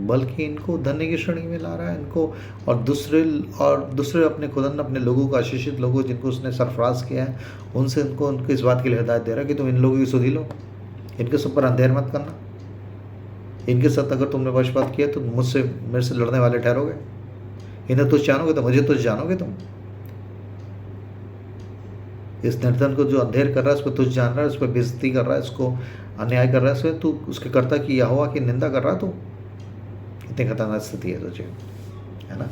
बल्कि इनको धन्य की श्रेणी में ला रहा है इनको। और दूसरे अपने खुदा ने अपने लोगों को, आशीषित लोगों जिनको उसने सरफराज किया है, उनसे उनको इस बात के लिए हिदायत दे रहा है कि तुम इन लोगों की सुधि लो, इनके सब पर अंधेर मत करना। इनके साथ अगर तुमने पक्षपात किया तो मेरे से लड़ने वाले ठहरोगे। इन्हें तुझ जानोगे तो मुझे तुझ जानोगे तुम। इस निर्धन को जो अंधेर कर रहा है, उस पर तुझ जान रहा है, उस पर बेइज्जती कर रहा है, उसको अन्याय कर रहा है, तू उसके कर्ता की यहोवा की निंदा कर रहा है। तू इतनी खतरनाक स्थिति है तुझे, है ना?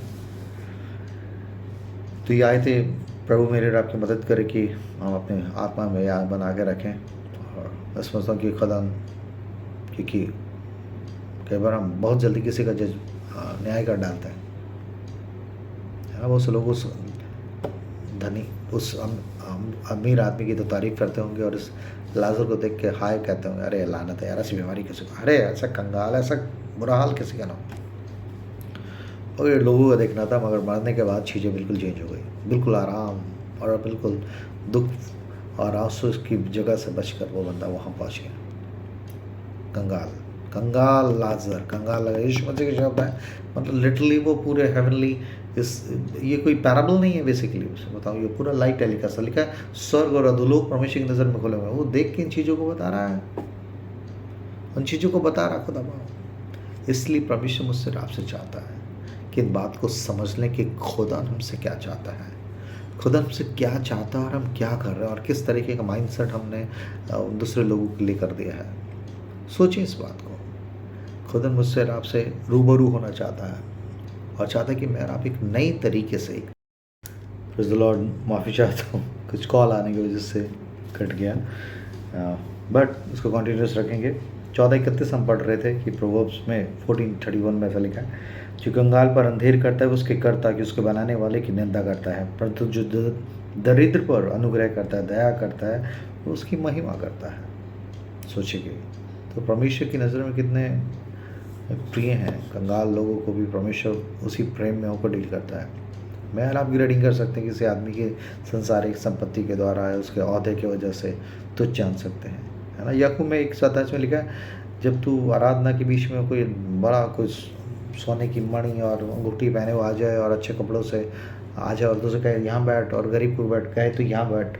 तो ये आए थे, प्रभु मेरे और आपकी मदद करे कि हम अपने आत्मा में याद बना के रखें। और मैं समझता हूँ कि खुदा, क्योंकि कई बार हम बहुत जल्दी किसी का न्याय कर डालते हैं, है ना? बहुत से लोग उस धनी, उस अमीर आदमी की तो तारीफ करते होंगे और इस लाजर को देख के हाय कहते होंगे, अरे लानत है यार, ऐसी बीमारी किसी को, अरे ऐसा कंगाल, ऐसा बुरा हाल किसी का ना हो। और ये लोगों का देखना था, मगर मरने के बाद चीज़ें बिल्कुल चेंज हो गई, बिल्कुल आराम और बिल्कुल दुख और आंसू की जगह से बचकर वो बंदा वहाँ पहुँच गया। कंगाल लाजर, कंगाल लगा, यीशु मसीह के शब्द है, मतलब लिटरली वो पूरे हेवनली, ये कोई पैराबल नहीं है बेसिकली। बताओ, ये पूरा लाइट टेलीकास्ट लिखा है, स्वर्ग और अधोलोक परमेश्वर की नज़र में खुले हुए हैं। वो देख के इन चीज़ों को बता रहा है, उन चीज़ों को बता रहा खुदा बाप। इसलिए परमेश्वर मुझसे आपसे चाहता है कि इन बात को समझ लें कि खुदा हमसे क्या चाहता है, खुदा हमसे क्या चाहता है और हम क्या कर रहे हैं, और किस तरीके का माइंडसेट हमने दूसरे लोगों के लिए कर दिया है। सोचिए इस बात को। खुदा मुझसे और आपसे रूबरू होना चाहता है और चाहता है कि मैं आप एक नई तरीके से, प्रेज़ द लॉर्ड, माफ़ी चाहता हूँ कुछ कॉल आने की वजह से कट गया, बट उसको कंटिन्यूस रखेंगे। 14:31 हम पढ़ रहे थे कि प्रोवर्ब्स में 14:31 में ऐसा लिखा है, जो कंगाल पर अंधेर करता है उसके कर्ता की, उसके बनाने वाले की निंदा करता है, परंतु जो दरिद्र पर अनुग्रह करता है, दया करता है, वो उसकी महिमा करता है। सोचिए, तो परमेश्वर की नज़र में कितने प्रिय हैं कंगाल लोगों को भी परमेश्वर उसी प्रेम में होकर डील करता है। मैं और आप ग्रेडिंग कर सकते हैं किसी आदमी के सांसारिक संपत्ति के द्वारा या उसके ओहदे की वजह से तुच्छ जान सकते हैं, है ना। याकूब में 1:27 में लिखा है, जब तू आराधना के बीच में कोई बड़ा कुछ सोने की मणि और अंगूठी पहने हुआ आ जाए और अच्छे कपड़ों से आ जाए और तुझसे कहे यहाँ बैठ, और गरीब को बैठ कहे तो यहाँ बैठ,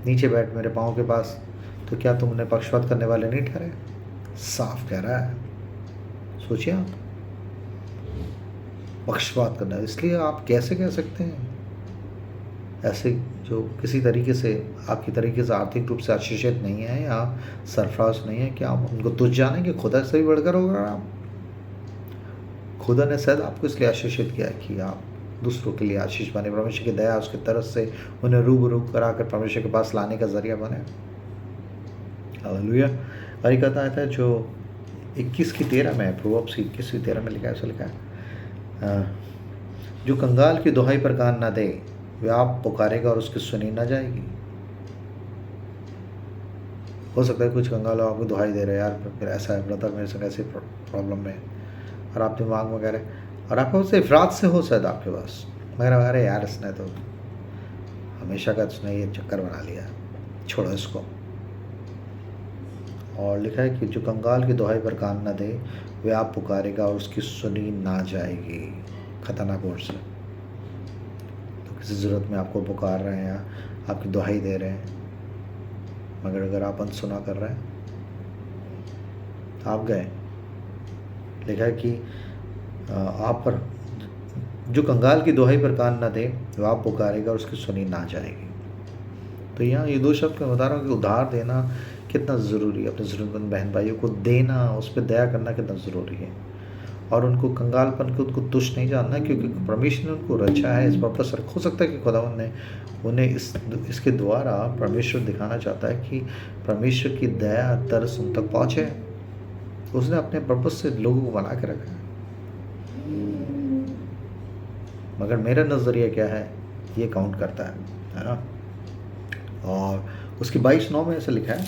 नीचे बैठ मेरे पाँव के पास, तो क्या तुम उन्हें पक्षपात करने वाले नहीं ठहरे? साफ कह रहा है। सोचिए आप, पक्षपात करना, इसलिए आप कैसे कह सकते हैं ऐसे जो किसी तरीके से आपकी तरीके से आर्थिक रूप से आशीषित नहीं है या सरफराज नहीं है, क्या आप उनको तुझ जाने कि खुदा से भी बढ़कर होगा? आप खुदा ने शायद आपको इसलिए आशीषित किया कि आप दूसरों के लिए आशीष बने, परमेश्वर की दया उसके तरस से उन्हें रूबरू कराकर परमेश्वर के पास लाने का जरिया बने। हालेलुया। और एक कहता है जो 21:13 में, प्रोवर्ब्स 21:13 में लिखा है, ऐसा लिखा है, जो कंगाल की दुहाई पर कान न दे वह आप पुकारेगा और उसकी सुनी ना जाएगी। हो सकता है कुछ कंगाल आपको दुहाई दे रहे हैं, यार फिर ऐसा है ब्रदर, मेरे संग ऐसी प्रॉब्लम में, और आप दिमाग में कह रहे हैं, और आपको उससे इफरात से हो शायद आपके पास, मगर अरे यार इसने तो हमेशा का उसने ये चक्कर बना लिया, छोड़ो इसको। और लिखा है कि जो कंगाल की दुहाई पर कान न दे वह आप पुकारेगा और उसकी सुनी ना जाएगी। खतरनाक वर्ड से, तो किसी ज़रूरत में आपको पुकार रहे हैं, आपकी दुहाई दे रहे हैं, मगर अगर आप अनसुना कर रहे हैं आप गए। लिखा है कि आप पर जो कंगाल की दुहाई पर कान न दे वह आप पुकारेगा और उसकी सुनी ना जाएगी। तो यहाँ ये दो शब्द मैं बता रहा हूँ कि उधार देना कितना ज़रूरी है, अपने ज़रूरतमंद बहन भाइयों को देना, उस पर दया करना कितना ज़रूरी है, और उनको कंगालपन को उनको तुच्छ नहीं जानना, क्योंकि परमेश्वर ने उनको रचा है इस पर्पस रख। हो सकता है कि खुदावन ने उन्हें इसके द्वारा परमेश्वर दिखाना चाहता है कि परमेश्वर की दया तरस उन तक पहुँचे। उसने अपने पर्पस से लोगों को बना के रखा है, मगर मेरा नज़रिया क्या है ये काउंट करता है ना। और उसकी 22:9 में ऐसे लिखा है,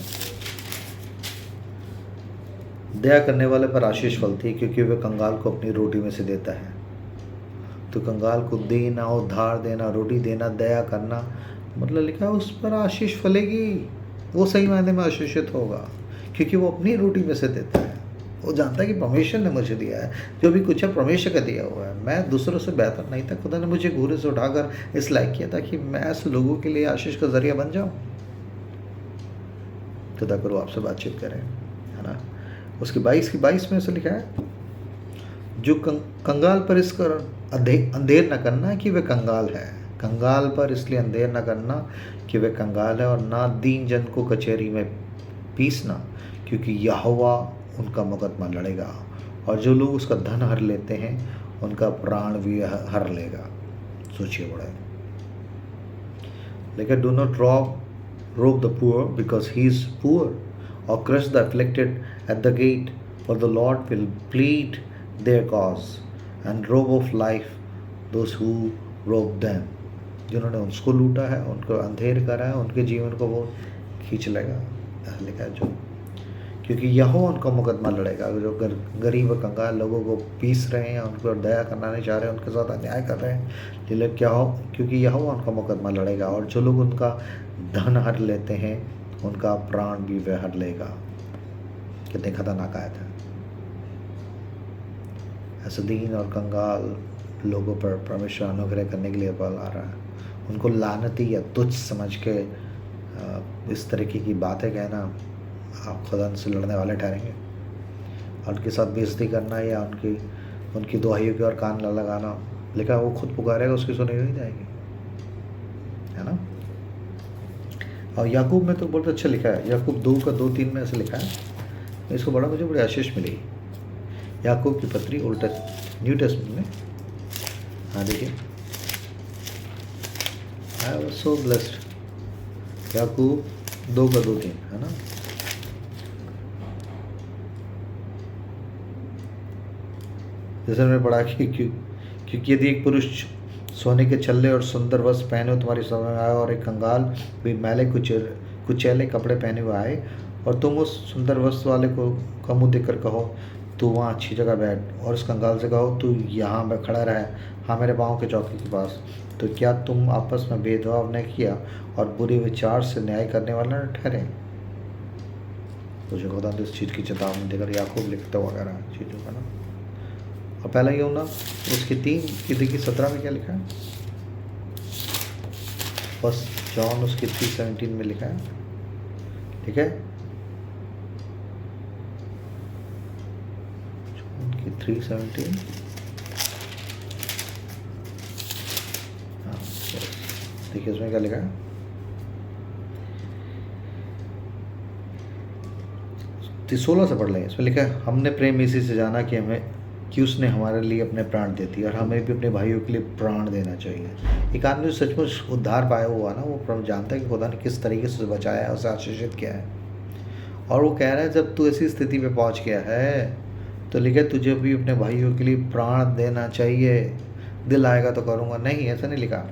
दया करने वाले पर आशीष फलती है क्योंकि वह कंगाल को अपनी रोटी में से देता है। तो कंगाल को देना, उधार देना, रोटी देना, दया करना, मतलब लिखा है उस पर आशीष फलेगी, वो सही मायने में आशीषित होगा, क्योंकि वो अपनी रोटी में से देता है। वो जानता है कि परमेश्वर ने मुझे दिया है, जो भी कुछ है परमेश्वर का दिया हुआ है। मैं दूसरों से बेहतर नहीं था, खुदा ने मुझे घूरे से उठाकर इस लायक किया था कि मैं ऐसे लोगों के लिए आशीष का जरिया बन जाऊँ। खुदा करो आपसे बातचीत करें, है ना। उसकी 22 में ऐसे लिखा है, जो कंगाल पर इसकर अंधेर न करना कि वह कंगाल है। कंगाल पर इसलिए अंधेर न करना कि वह कंगाल है, और ना दीन जन को कचहरी में पीसना, क्योंकि यहोवा उनका मुकदमा लड़ेगा, और जो लोग उसका धन हर लेते हैं उनका प्राण भी हर लेगा। सोचिए बड़ा, लेकिन do not rob the poor because he is poor, or crush the afflicted at the gate, for the Lord will plead their cause and rob of life those who rob them। जिन्होंने उसको लूटा है, उनको अंधेर करा है, उनके जीवन को वो खींच लेगा, ऐसा लिखा है। जो क्योंकि यहोवा उनका मुकदमा लड़ेगा। जो गरीब और कंगाल लोगों को पीस रहे हैं, उनको दया करना नहीं चाह रहे, उनके साथ अन्याय कर रहे हैं, लेकिन क्या हो, क्योंकि यहोवा उनका मुकदमा लड़ेगा, और जो लोग उनका धन हर लेते हैं उनका प्राण भी वह हर लेगा। कितने खतरनाक आयत है। ऐसे दीन और कंगाल लोगों पर परमेश्वर अनुग्रह करने के लिए बल आ रहा है। उनको लानती या तुच्छ समझ के इस तरीके की बातें कहना, आप खुदा से लड़ने वाले ठहरेंगे। और उनके साथ बेइज्जती करना या उनकी दुहाइयों की ओर कान न लगाना, लिखा वो खुद पुकारेगा उसकी सुनी नहीं जाएगी, है ना। और याकूब में तो बहुत अच्छा लिखा है, याकूब 2:2-3 में ऐसे लिखा है, इसको मुझे बड़ी आशीष मिली। याकूब की पत्री उल्टा न्यू टेस्टमेंट में, हाँ देखिए, आई वाज सो ब्लेस्ड। याकूब 2 का 2-3 है ना। जैसे मैंने पढ़ा कि क्योंकि यदि एक पुरुष सोने के छल्ले और सुंदर वस्त्र पहने हो तुम्हारी सभा में आए, और एक कंगाल भी मैले कुचैले कपड़े पहने हुए आए, और तुम उस सुंदर वस्त्र वाले को का मुँह देखकर कहो तू वहाँ अच्छी जगह बैठ, और उस कंगाल से कहो तू यहाँ पे खड़ा रहे, हाँ मेरे पाँव के चौकी के पास, तो क्या तुम आपस में भेदभाव न किया और बुरे विचार से न्याय करने वाला न ठहरे। मुझे खुदा इस चीज़ की चेतावनी देकर याकूब लिखता वगैरह चीज़ों का ना। और पहला ये होना उसकी 3 की देखिए 17 में क्या लिखा है, फर्स्ट जॉन उसकी 3:17 में लिखा है, ठीक है, जॉन की 3:17। हाँ देखिए उसमें क्या लिखा है, 16 से पढ़ लेंगे। इसमें लिखा है हमने प्रेम इसी से जाना कि उसने हमारे लिए अपने प्राण दे दिए, और हमें भी अपने भाइयों के लिए प्राण देना चाहिए। एक आदमी जो सचमुच उद्धार पाया हुआ ना, वो जानता है कि खुदा ने किस तरीके से बचाया है, उसे आशीषित किया है, और वो कह रहा है जब तू ऐसी स्थिति पे पहुंच गया है तो लिखा तुझे भी अपने भाइयों के लिए प्राण देना चाहिए। दिल आएगा तो करूँगा, नहीं ऐसा नहीं लिखा।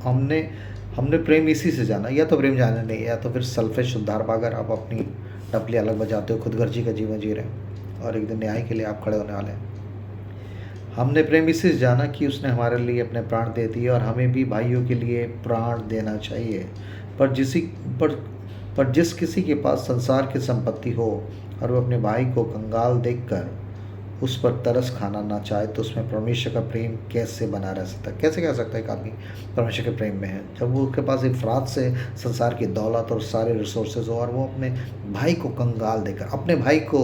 हमने प्रेम इसी से जाना, या तो प्रेम जाने नहीं, या तो फिर सेल्फिश उद्धार पाकर आप अपनी टपली अलग बजाते हो, खुदगर्जी का जीवन जी रहे हैं, और एक दिन न्याय के लिए आप खड़े होने वाले हैं। हमने प्रेम इसी से जाना कि उसने हमारे लिए अपने प्राण दे दिए, और हमें भी भाइयों के लिए प्राण देना चाहिए। पर जिस किसी के पास संसार की संपत्ति हो और वो अपने भाई को कंगाल देखकर उस पर तरस खाना ना चाहे, तो उसमें परमेश्वर का प्रेम कैसे बना रह सकता है। कैसे कह सकता है एक आदमी परमेश्वर के प्रेम में है, जब वो उसके पास इफरात से संसार की दौलत और सारे रिसोर्सेज हो, और वो अपने भाई को कंगाल देकर, अपने भाई को,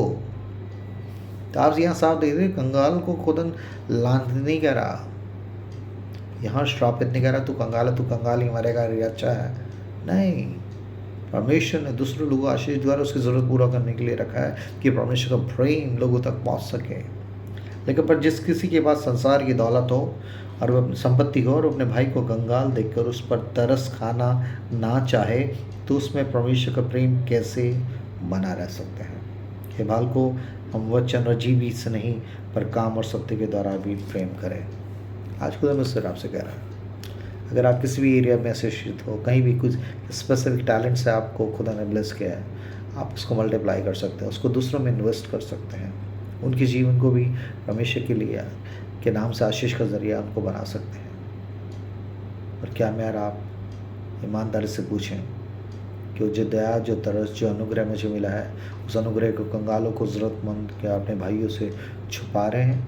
तो आप यहाँ साफ देख रहे कंगाल को खुदन लांत नहीं कह रहा, यहाँ श्रापित नहीं कह रहा तू कंगाल है, तू कंगाल ही मरेगा, ये अच्छा है, नहीं। परमेश्वर ने दूसरे लोगों आशीष द्वारा उसकी ज़रूरत पूरा करने के लिए रखा है कि परमेश्वर का प्रेम लोगों तक पहुंच सके। लेकिन पर जिस किसी के पास संसार की दौलत हो और वो अपनी संपत्ति हो, और अपने भाई को कंगाल देखकर उस पर तरस खाना ना चाहे, तो उसमें परमेश्वर का प्रेम कैसे बना रह सकते हैं। हे बाल को हम वचन और जीवी से नहीं पर काम और सत्य के द्वारा भी प्रेम करें। आज खुदा मैं सिर्फ आपसे कह रहा है, अगर आप किसी भी एरिया में शिक्षित हो, कहीं भी कुछ स्पेसिफिक टैलेंट से आपको खुदा ने ब्लेस किया है, आप उसको मल्टीप्लाई कर सकते हैं, उसको दूसरों में इन्वेस्ट कर सकते हैं, उनके जीवन को भी परमेश्वर के लिए के नाम से आशीष का ज़रिया उनको बना सकते हैं। और क्या मैं और आप ईमानदारी से पूछें कि जो दया, जो तरस, जो अनुग्रह मुझे मिला है, उस अनुग्रह को कंगालों को ज़रूरतमंद क्या अपने भाइयों से छुपा रहे हैं,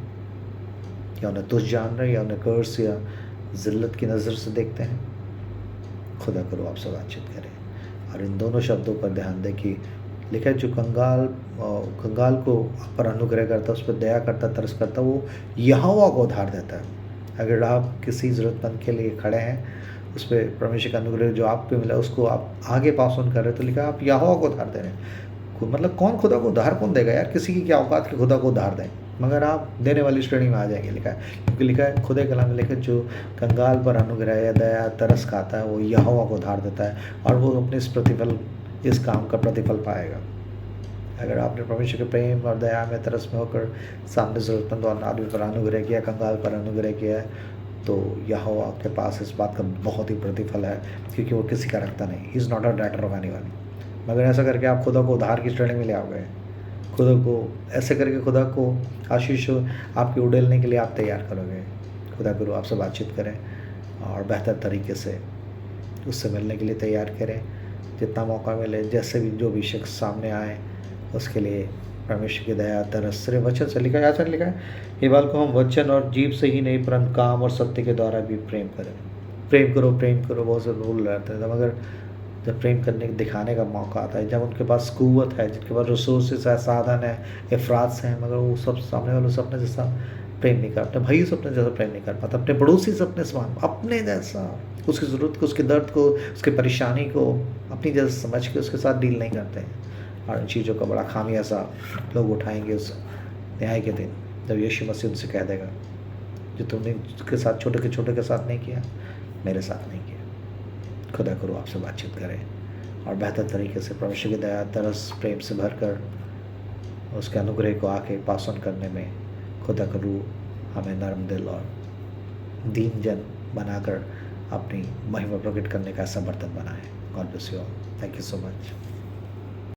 या उन्हें तुच्छ जान रहे हैं, या उन्हें कर्ज या ज़िल्लत की नज़र से देखते हैं। खुदा करो आपसे बातचीत करें, और इन दोनों शब्दों पर ध्यान दें कि लिखा है जो कंगाल को पर अनुग्रह करता, उस पर दया करता, तरस करता, वो यहोवा को उधार देता है। अगर आप किसी ज़रूरतमंद के लिए खड़े हैं, उस पर परमेश्वर का अनुग्रह जो आप पे मिला उसको आप आगे पास ऑन कर रहे हैं, तो लिखा है आप यहोवा को उधार दे रहे हैं। मतलब कौन खुदा को उधार कौन देगा यार, किसी की क्या औकात के खुदा को उधार दें, मगर आप देने वाली श्रेणी में आ जाएंगे। लिखा है, क्योंकि लिखा है खुदा कलाम में लिखा है जो कंगाल पर अनुग्रह या दया तरस खाता है वो यहोवा को उधार देता है, और वो अपने इस काम का प्रतिफल पाएगा। अगर आपने परमेश्वर के प्रेम और दया में तरस में होकर सामने ज़रूरतमंद और आदमी पर अनुग्रह किया, कंगाल पर अनुग्रह किया है, तो यहोवा के पास इस बात का बहुत ही प्रतिफल है, क्योंकि वो किसी का रखता नहीं। He is not a debtor of anyone. मगर ऐसा करके आप खुदा को उधार की श्रेणी में ले आओगे, खुदा को ऐसे करके खुदा को आशीष आपकी उड़ेलने के लिए आप तैयार करोगे। खुदा गुरु आपसे बातचीत करें और बेहतर तरीके से उससे मिलने के लिए तैयार करें। जितना मौका मिले, जैसे भी जो भी शख्स सामने आए, उसके लिए परमेश्वर की दया तरस सिर्फ वचन से लिखा है। ऐसा लिखा है ये बात को हम वचन और जीव से ही नहीं परंतु काम और सत्य के द्वारा भी प्रेम करें। प्रेम करो बहुत से रूल रहते हैं, मगर जब प्रेम करने दिखाने का मौका आता है, जब उनके पास कुव्वत है, जिनके पास रिसोर्सेज है, साधन है, अफराज हैं, मगर वो सब सामने वालों से अपने जैसा प्रेम नहीं कर, अपने भाई से अपने जैसा प्रेम नहीं कर पाता, अपने पड़ोसी से अपने समान अपने जैसा उसकी ज़रूरत को, उसके दर्द को, उसकी परेशानी को अपनी जैसा समझ के उसके साथ डील नहीं करते हैं। और इन चीज़ों का बड़ा खामियाजा लोग उठाएंगे उस न्याय के दिन, जब यीशु मसीह उनसे कह देगा जो तुमने उसके साथ छोटे के साथ नहीं किया, मेरे साथ नहीं किया। खुदा करो आपसे बातचीत करें और बेहतर तरीके से परमेश्वर की दया तरस प्रेम से भरकर उसके अनुग्रह को आके पास ऑन करने में खुदा करूँ हमें नर्म दिल और दीन जन बनाकर अपनी महिमा प्रकट करने का ऐसा बर्तन बनाए। God bless you all. Thank you so much.